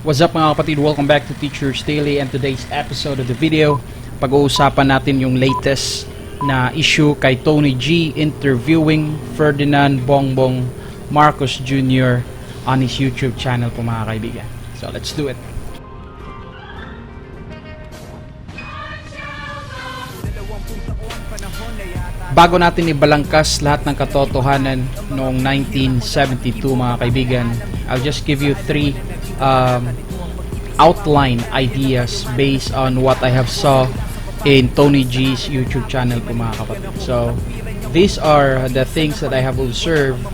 What's up mga kapatid? Welcome back to Teacher's Daily, and today's episode of the video, pag-uusapan natin yung latest na issue kay Tony G interviewing Ferdinand Bongbong Marcos Jr. on his YouTube channel po mga kaibigan. So let's do it. Bago natin ibalangkas lahat ng katotohanan noong 1972 mga kaibigan, I'll just give you three outline ideas based on what I have saw in Tony G's YouTube channel po mga kapatid. So these are the things that I have observed,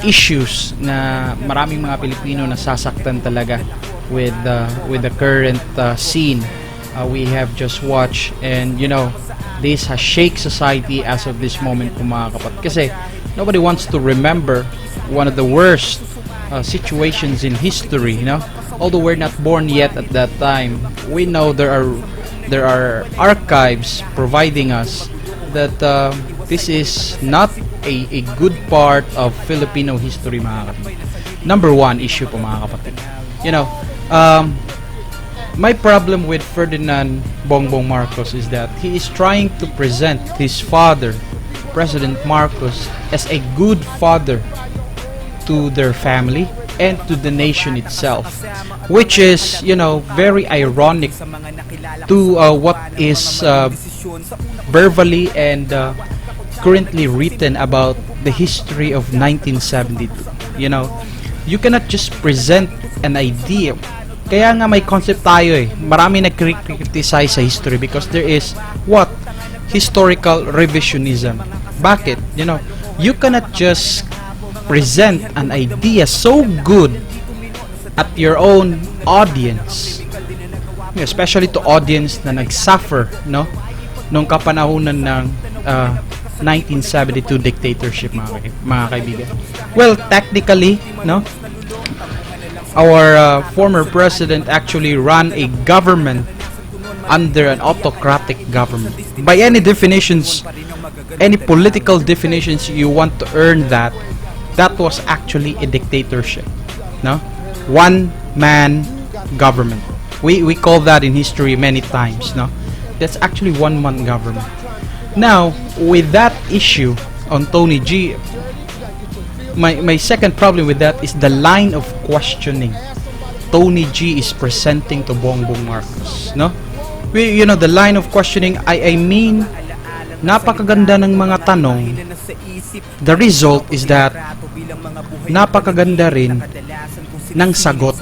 issues na maraming mga Pilipino nasasaktan talaga with the current scene we have just watched, and you know, this has shake society as of this moment po mga kapatid, kasi nobody wants to remember one of the worst situations in history, you know. Although we're not born yet at that time, we know there are archives providing us that this is not a good part of Filipino history mga kapatid. Number one issue po mga kapatid, you know, my problem with Ferdinand Bongbong Marcos is that he is trying to present his father, President Marcos, as a good father to their family and to the nation itself, which is, you know, very ironic to what is verbally and currently written about the history of 1972. You know, you cannot just present an idea. Kaya nga may concept tayo eh. Marami nag-criticize sa history because there is what? Historical revisionism. Bakit? You know, you cannot just present an idea so good at your own audience, especially to audience na nag-suffer, no, nung kapanahunan ng 1972 dictatorship mga kaibigan. Well, technically, no, our former president actually ran a government under an autocratic government. By any definitions, any political definitions you want to earn that was actually a dictatorship, no? One man government. We call that in history many times, no? That's actually one man government. Now, with that issue on Tony G, my second problem with that is the line of questioning Tony G is presenting to Bongbong Marcos, no? You know, the line of questioning, I mean, napakaganda ng mga tanong. The result is that napakaganda rin ng sagot.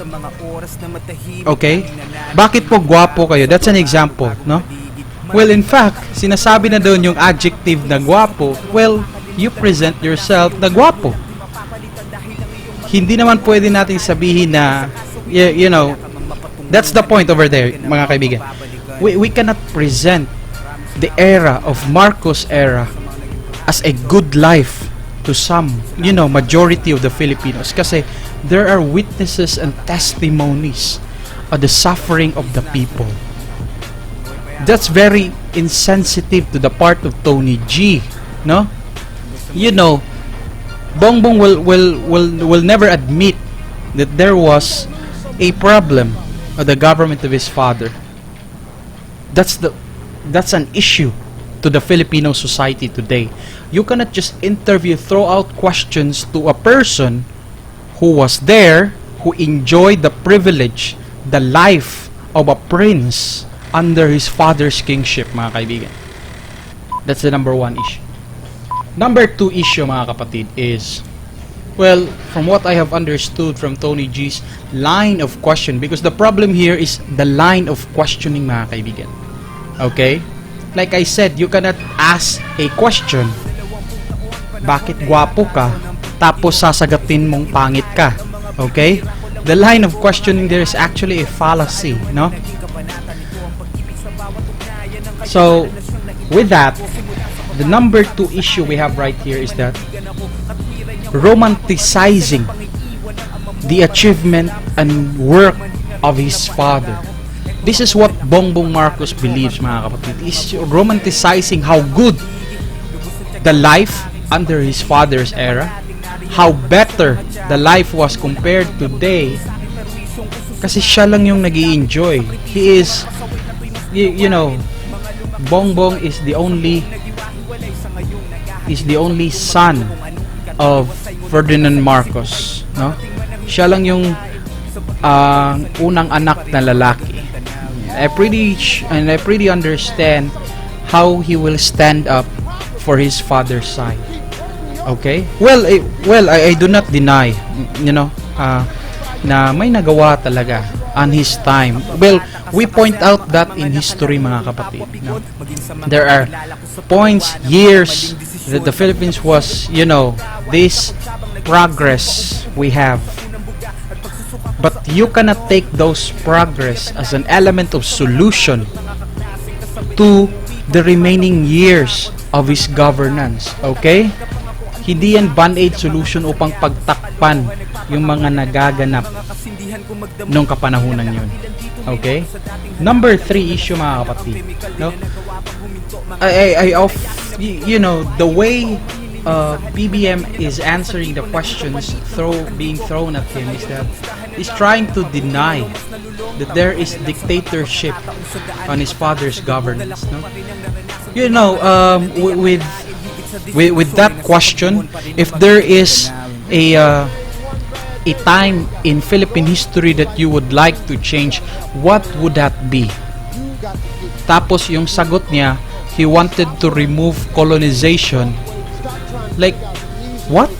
Okay? Bakit po gwapo kayo? That's an example, no? Well, in fact, sinasabi na doon yung adjective na gwapo. Well, you present yourself na gwapo. Hindi naman pwede natin sabihin na, you know, that's the point over there, mga kaibigan. We cannot present the era of Marcos era as a good life to some, you know, majority of the Filipinos, kasi there are witnesses and testimonies of the suffering of the people. That's very insensitive to the part of Tony G, no? You know, Bongbong will never admit that there was a problem of the government of his father. That's an issue to the Filipino society today. You cannot just throw out questions to a person who was there, who enjoyed the privilege, the life of a prince under his father's kingship, mga kaibigan. That's the number one issue. Number two issue, mga kapatid, is, well, from what I have understood from Tony G's line of question, because the problem here is the line of questioning, mga kaibigan. Okay? Like I said, you cannot ask a question, bakit gwapo ka, tapos sasagatin mong pangit ka. Okay? The line of questioning there is actually a fallacy, no? So, with that, the number two issue we have right here is that romanticizing the achievement and work of his father. This is what Bongbong Marcos believes, mga kapatid. He's romanticizing how good the life under his father's era, how better the life was compared today Kasi siya lang yung nag-i-enjoy. He is, you know, Bongbong is the only son of Ferdinand Marcos, no? Siya lang yung unang anak na lalaki. I pretty understand how he will stand up for his father's side. Okay? Well, I do not deny, you know, na may nagawa talaga on his time. Well, we point out that in history, mga kapatid. No? There are points, years that the Philippines was, you know, this progress we have. But you cannot take those progress as an element of solution to the remaining years of his governance. Okay? Hindi yan band-aid solution upang pagtakpan yung mga nagaganap nung kapanahunan yun. Okay? Number 3 issue, mga kapatid. No? You know, the way BBM is answering the questions being thrown at him is that he's trying to deny that there is dictatorship on his father's governance. No? You know, with that question, if there is a time in Philippine history that you would like to change, what would that be? Tapos yung sagot niya, he wanted to remove colonization. Like, what?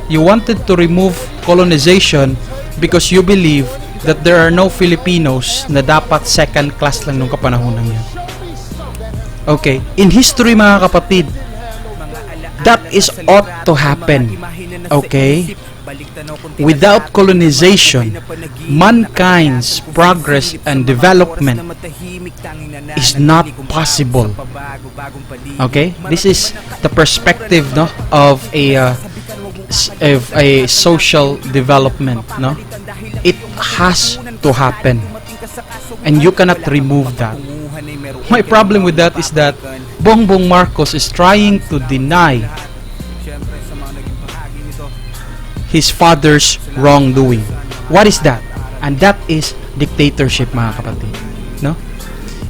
You wanted to remove colonization because you believe that there are no Filipinos na dapat second class lang nung kapanahonan yun. Okay, in history, mga kapatid, that is ought to happen. Okay? Without colonization, mankind's progress and development is not possible. Okay? This is the perspective, no, of a social development, no? It has to happen. And you cannot remove that. My problem with that is that Bongbong Marcos is trying to deny his father's wrongdoing. What is that? And that is dictatorship, mga kapatid. No?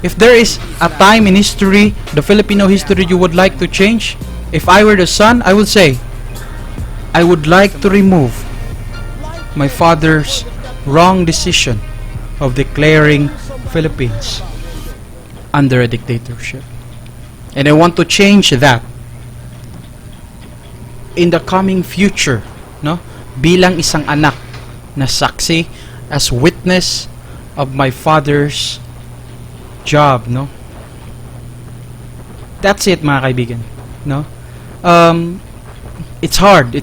If there is a time in history, the Filipino history, you would like to change, if I were the son, I would say, I would like to remove my father's wrong decision of declaring Philippines under a dictatorship. And I want to change that in the coming future, no? Bilang isang anak na saksi as witness of my father's job, no? That's it, mga kaibigan, no? It's hard.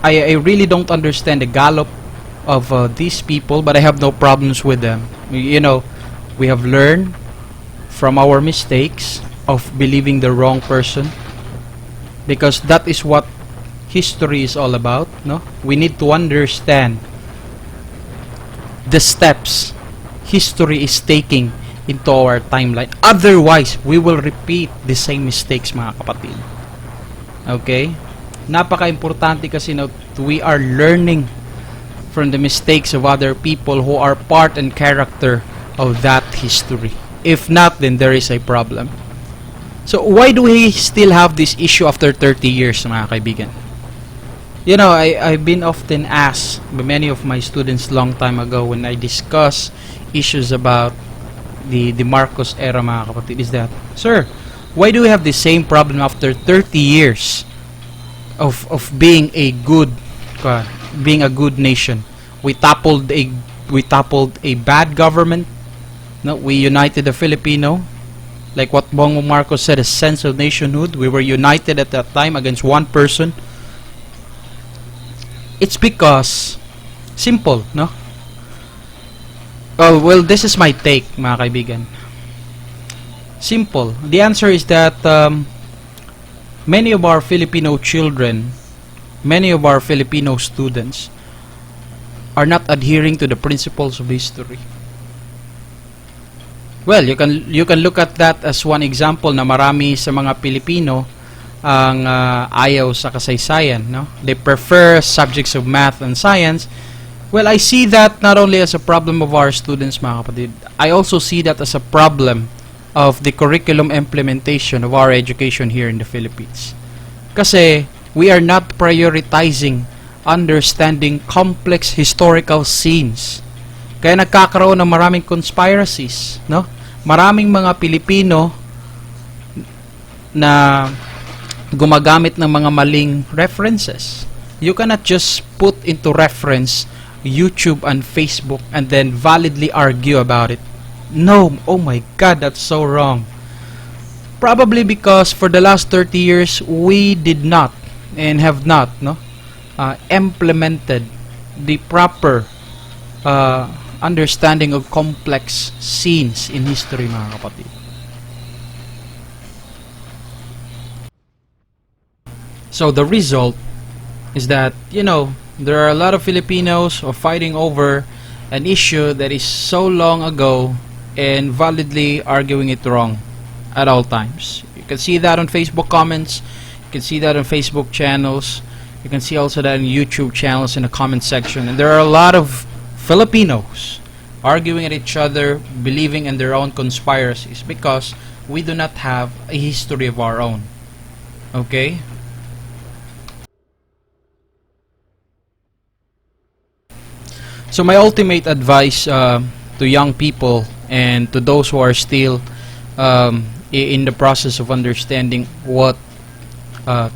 I really don't understand the gallop of these people, but I have no problems with them. You know, we have learned from our mistakes of believing the wrong person, because that is what history is all about, no? We need to understand the steps history is taking into our timeline. Otherwise, we will repeat the same mistakes, mga kapatid. Okay? Napaka-importante kasi na we are learning from the mistakes of other people who are part and character of that history. If not, then there is a problem. So, why do we still have this issue after 30 years, mga kaibigan? You know, I've been often asked by many of my students long time ago when I discuss issues about the Marcos era, mga kapatid, is that, sir, why do we have the same problem after 30 years of being a good nation? We toppled a bad government. No, we united the Filipino. Like what Bongbong Marcos said, a sense of nationhood. We were united at that time against one person. It's because simple, no? Oh, well, this is my take, mga kaibigan. Simple. The answer is that many of our Filipino children, many of our Filipino students are not adhering to the principles of history. Well, you can look at that as one example na marami sa mga Pilipino ang ayaw sa kasaysayan, no? They prefer subjects of math and science Well, I see that not only as a problem of our students, mga kapatid, I also see that as a problem of the curriculum implementation of our education here in the Philippines. Kasi we are not prioritizing understanding complex historical scenes. Kaya nagkakaroon ng maraming conspiracies, no? Maraming mga Pilipino na gumagamit ng mga maling references. You cannot just put into reference YouTube and Facebook and then validly argue about it. No, oh my God, that's so wrong. Probably because for the last 30 years we did not and have not implemented the proper understanding of complex scenes in history, mga kapatid. So the result is that, there are a lot of Filipinos who are fighting over an issue that is so long ago and validly arguing it wrong at all times. You can see that on Facebook comments, you can see that on Facebook channels, you can see also that in YouTube channels in the comment section. And there are a lot of Filipinos arguing at each other, believing in their own conspiracies because we do not have a history of our own. Okay? So my ultimate advice to young people and to those who are still in the process of understanding what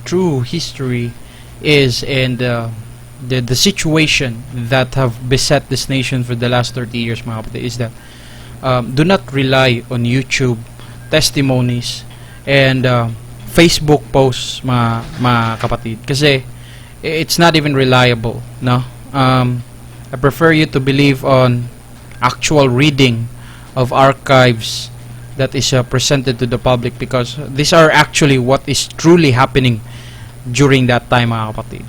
true history is and the situation that have beset this nation for the last 30 years, mga kapatid, is that do not rely on YouTube testimonies and Facebook posts, mga kapatid, kasi it's not even reliable, no? I prefer you to believe on actual reading of archives that is presented to the public, because these are actually what is truly happening during that time, mga kapatid.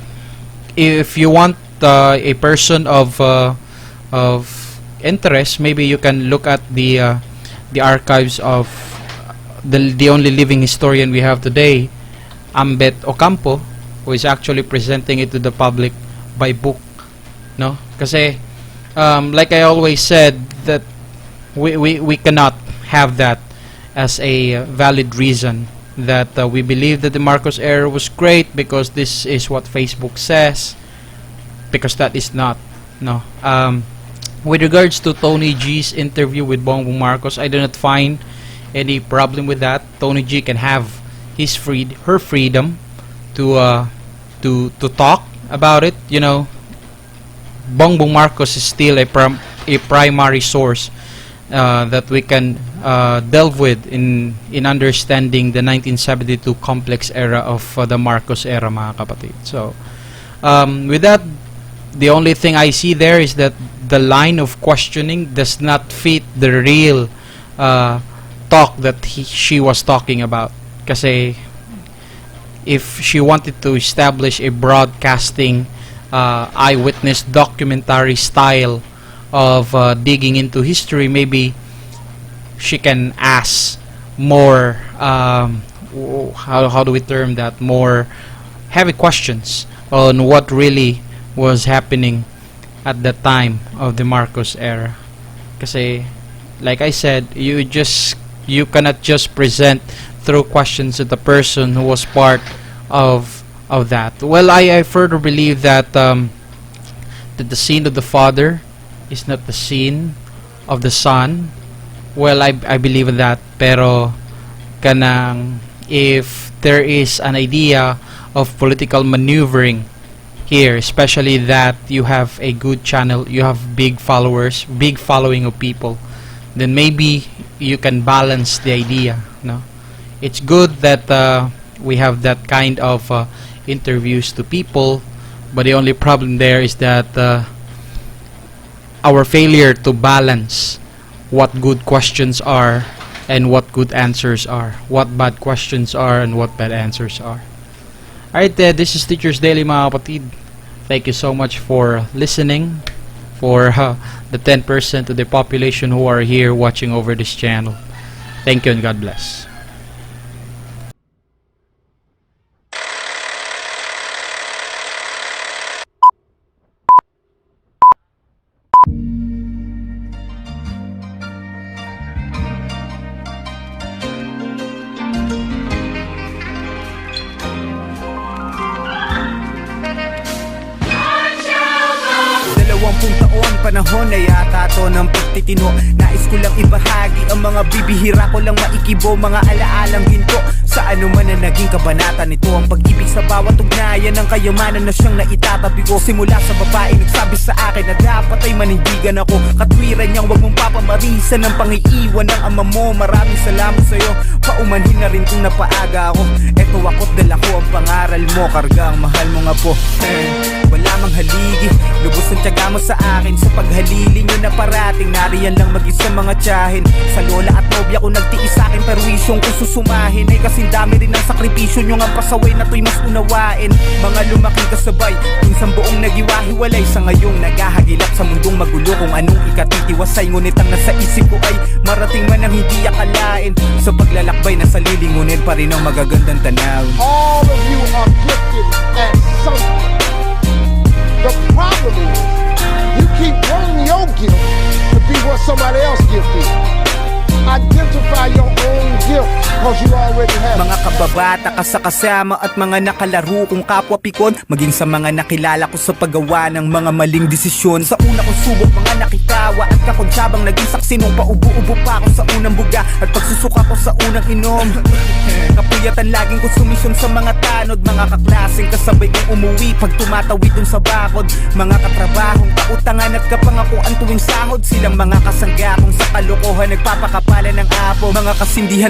If you want a person of interest, maybe you can look at the archives of the only living historian we have today, Ambet Ocampo, who is actually presenting it to the public by book, no? Kasi like I always said, that we cannot have that as a valid reason that we believe that the Marcos era was great because this is what Facebook says, because that is not, no. With regards to Tony G's interview with Bongbong Marcos, I do not find any problem with that. Tony G can have her freedom to talk about it. Bongbong Marcos is still a primary source that we can delve with in understanding the 1972 complex era of the Marcos era, mga kapatid. So with that, the only thing I see there is that the line of questioning does not fit the real talk that she was talking about. Kasi if she wanted to establish a broadcasting eyewitness documentary style of digging into history, maybe she can ask more how do we term that, more heavy questions on what really was happening at the time of the Marcos era. Kasi like I said, you cannot just present through questions to the person who was part of that. Well, I further believe that that the sin of the father is not the sin of the son. Well, I believe in that. Pero kanang if there is an idea of political maneuvering here, especially that you have a good channel, you have big followers, big following of people, then maybe you can balance the idea, no? It's good that we have that kind of interviews to people, but the only problem there is that our failure to balance what good questions are and what good answers are, what bad questions are and what bad answers are. Alright, this is Teacher's Daily, mga kapatid. Thank you so much for listening, for the 10% of the population who are here watching over this channel. Thank you and God bless. ngayon, panahon na yata to ng pagtitino. Nais ko lang ibahagi ang mga bibihira ko lang maikibo, mga alaalang ginto sa anuman na naging kabanata nito. Ang pag-ibig sa bawat ugnayan ng kayamanan na siyang naitatabi ko. Simula sa babae nagsabi sa akin na dapat ay manindigan ako. Katwiran niyang wag mong papamarisan ng pangiiwan ng ama mo. Maraming salamat sa'yo, paumanhin na rin kung napaaga ako. Eto ako't dala ko ang pangaral mo, karga ang mahal mo nga po. Wala mang haligi, lubos ang tiyaga mo sa akin. Sa paghalili nyo na parating, nariyan lang mag-isa mga tiyahin. Sa lola at nobya ko nagtiis sa akin, pero isyong kung susumahin ay kasing dami rin ang sakripisyo nyo nga pasaway na to'y mas unawain. Mga lumaking kasabay, minsan buong nagiwahiwalay. Sa ngayong naghahagilap sa mundong magulo, kung anong ikatitiwasay. Ngunit ang nasa isip ko ay marating man ang hindi akalain. Sa paglalakbay na sa lilingunin pa rin ang magagandang tanawin. All of you are gifted at something. The problem is, you keep wanting your gift to be what somebody else gifted. Identify your own gift, cause you already have it. Mga kababata ka sa kasama at mga nakalaro kong kapwa pikon, maging sa mga nakilala ko sa paggawa ng mga maling desisyon. Sa una kong subok, mga nakitawa at kakonsyabang naging saksi nung paubo-ubo pa ako sa unang buga at pagsusuka ko sa unang inom. Kapuyatan laging konsumisyon sa mga tanod, mga kaklaseng kasabay kong umuwi pag tumatawid dun sa bakod. Mga katrabahong kautangan at kapangakuan tuwing sahod, silang mga kasangga kong sa kalokohan nagpapakapalan ng apo. Mga kasindihan